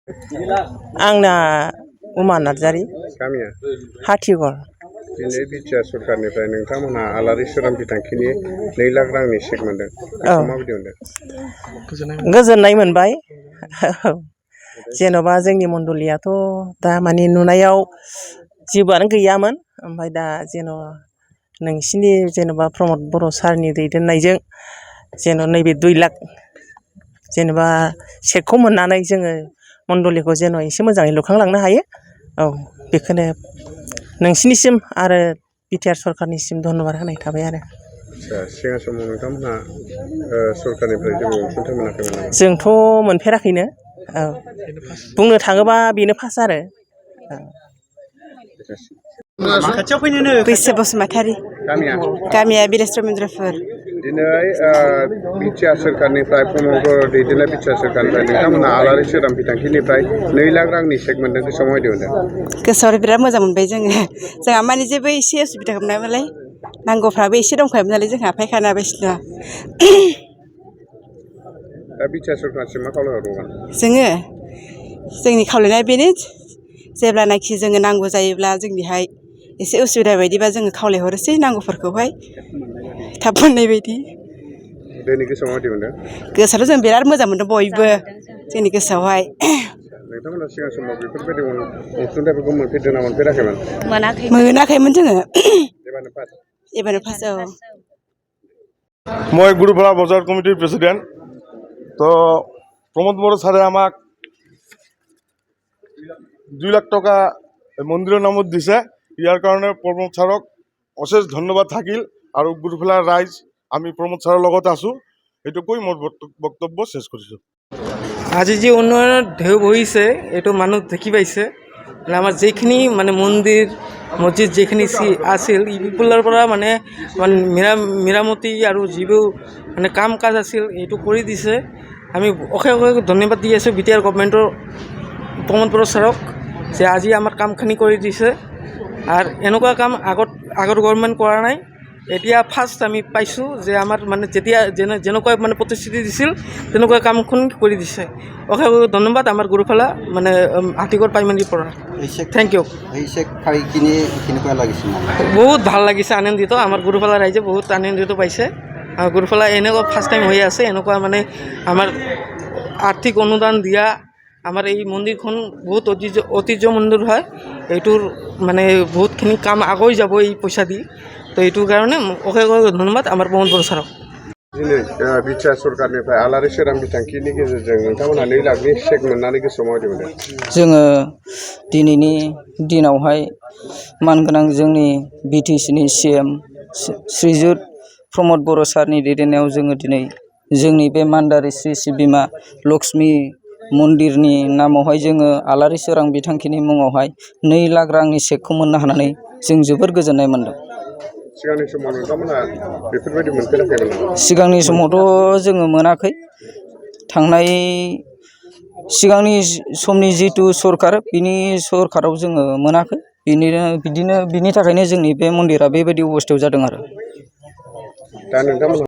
आंना उमा नार्जारि गामिया हाथिगर दिनै बिटिआर सरकारनिफ्राय नोंथांमोनहा आलारि सोरां बिथांखिनि 2 लाख रांनि चेक मोनदों बेखौ माबायदि मोनदों? गोजोननाय मोनबाय जेन'बा जोंनि मण्डलियाथ' दा माने नुनायाव जेबोआनो गैयामोन ओमफ्राय दा जेन' नोंसिनि जेन'बा प्रमद बर' सारनि दैदेननायजों जेन' नैबे 2 लाख जेनेबा चेकखौ मोननानै जोङो मण्डलिखौ जेन' एसे मोजाङै लुखांलांनो हायो औ बेखौनो नोंसिनिसिम आरो बिटिआर सरकारनिसिम धन्यबाद होनाय थाबाय आरो सिगां समाव नोंथांमोनहा सरकारनिफ्राय जेबो अनसुंथाइ मोनाखैमोन नामा? जोंथ' मोनफेराखैनो औ बुंनो थाङोबा बेनो फार्स्ट आरो बैसो बसुमतारी गामिया बिलेस्वर मन्दिरफोर दिनै बिटिआर सरकारनिफ्राय प्रमद बर' दैदेननाय बिटिआर सरकारनिफ्राय नोंथांमोनहा आलारि सोरां बिथांखिनिफ्राय 2 लाख रांनि चेक मोनदों गोसोआव माबायदि मोनदों? गोसोआव बिराद मोजां मोनबाय जोंहा माने जेबो एसे उसुबिदा मोनामोन नालाय नांगौफ्राबो एसे दंखायोमोन नालाय जोंहा फायखाना बायदिसिना दा बिटिआर सरकारसिम मा खावलायहरबावगोन? जोंनि खावलायनाया बेनो जेब्लानाखि जोङो नांगौ जायोब्ला जोंनिहाय एसे उसुबिदा बायदिबा जोङो खावलायहरोसै नांगौफोरखौहाय थाब मोननाय बायदि दिनै गोसोआव माबायदि मोनदों? गोसोआथ' जों बिराद मोजां मोनदों बयबो जोंनि गोसोआवहाय नोंथांमोना सिगां समाव बेफोरबायदि अनसुंथाइफोरखौ मोनफेरदों ना मोनफेराखैमोन? मोनाखैमोन जोङो एबारनो फार्स्ट औ मैं गुरुफला बजार कमिटिर प्रेसिडेंट तो प्रमोद बर' सारे आमाक 2 लाख टका मंदिर नामत दिसे यार कारणे प्रमोद सारक अशेष धन्यवाद থাকিল और गुरुफला राइज आमी प्रमोद सारर लगते आसो एटुकुई मोर बक्तव्य शेष करिছো। আজি যে উন্নয়নের ঢেউ বহিছে এইটো মানুহ দেখি পাইছে আমাৰ যেইখিনি মানে মন্দিৰ মছজিদ যেইখিনি আছিল ইপিফালৰ পৰা মানে মেৰামতি আৰু যিবোৰ মানে কাম কাজ আছিল এইটো কৰি দিছে আমি অশেষ অশেষ ধন্যবাদ দি আছোঁ বিটিআৰ গভৰ্ণমেণ্টৰ প্ৰমোদ বড়ো ছাৰক যে আজি আমাৰ কামখিনি কৰি দিছে আৰু এনেকুৱা কাম আগৰ গভৰ্ণমেণ্ট কৰা নাই এতিয়া ফাৰ্ষ্ট আমি পাইছোঁ যে আমাৰ মানে যেতিয়া যেনেকুৱা মানে প্ৰতিশ্ৰুতি দিছিল তেনেকুৱা কামখন কৰি দিছে অশেষ অশেষ ধন্যবাদ আমাৰ গুৰুফালা মানে হাতীগড় প্ৰাইমেৰীৰ পৰা থেংক ইউ। বহুত ভাল লাগিছে আনন্দিত আমাৰ গুৰুফালা ৰাইজে বহুত আনন্দিত পাইছে আৰু গুৰুফালা এনেকুৱা ফাৰ্ষ্ট টাইম হৈ আছে এনেকুৱা মানে আমাৰ আৰ্থিক অনুদান দিয়া আমাৰ এই মন্দিৰখন বহুত ঐতিহ্য মন্দিৰ হয় এইটোৰ মানে বহুতখিনি কাম আগুৱাই যাব এই পইচা দি তো এইটোৰ কাৰণে অশেষ অশেষ ধন্যবাদ আমাৰ প্ৰমোদ बर' सारক। दिनै बिटिआर सरकारनिफ्राय आलारि सोरां बिथांखिनि गेजेरजों नोंथांमोनहा 2 लाखनि चेक मोननानै गोसोआव माबायदि मोनदों? जोङो दिनैनि दिनावहाय मानगोनां जोंनि बिटिसिनि सिएम श्रीजुत प्रमोद बर' सारनि दैदेननायाव जोङो दिनै जोंनि बे मानदारि श्री श्री बिमा लक्ष्मी मन्दिरनि नामावहाय जोङो आलारि सोरां बिथांखिनि मुङावहाय 2 लाख रांनि चेकखौ मोननो हानानै जों जोबोर गोजोननाय मोनदों। सिगांनि समाव नोंथांमोनहा बेफोरबायदि मोनफेराखैमोन नामा? सिगांनि समावथ' जोङो मोनाखै थांनाय सिगांनि समनि जितु सरकार बिनि सरकाराव जोङो मोनाखै बिनि थाखायनो जोंनि बे मन्दिरा बेबायदि अबस्थायाव जादों आरो। दा नोंथांमोनहा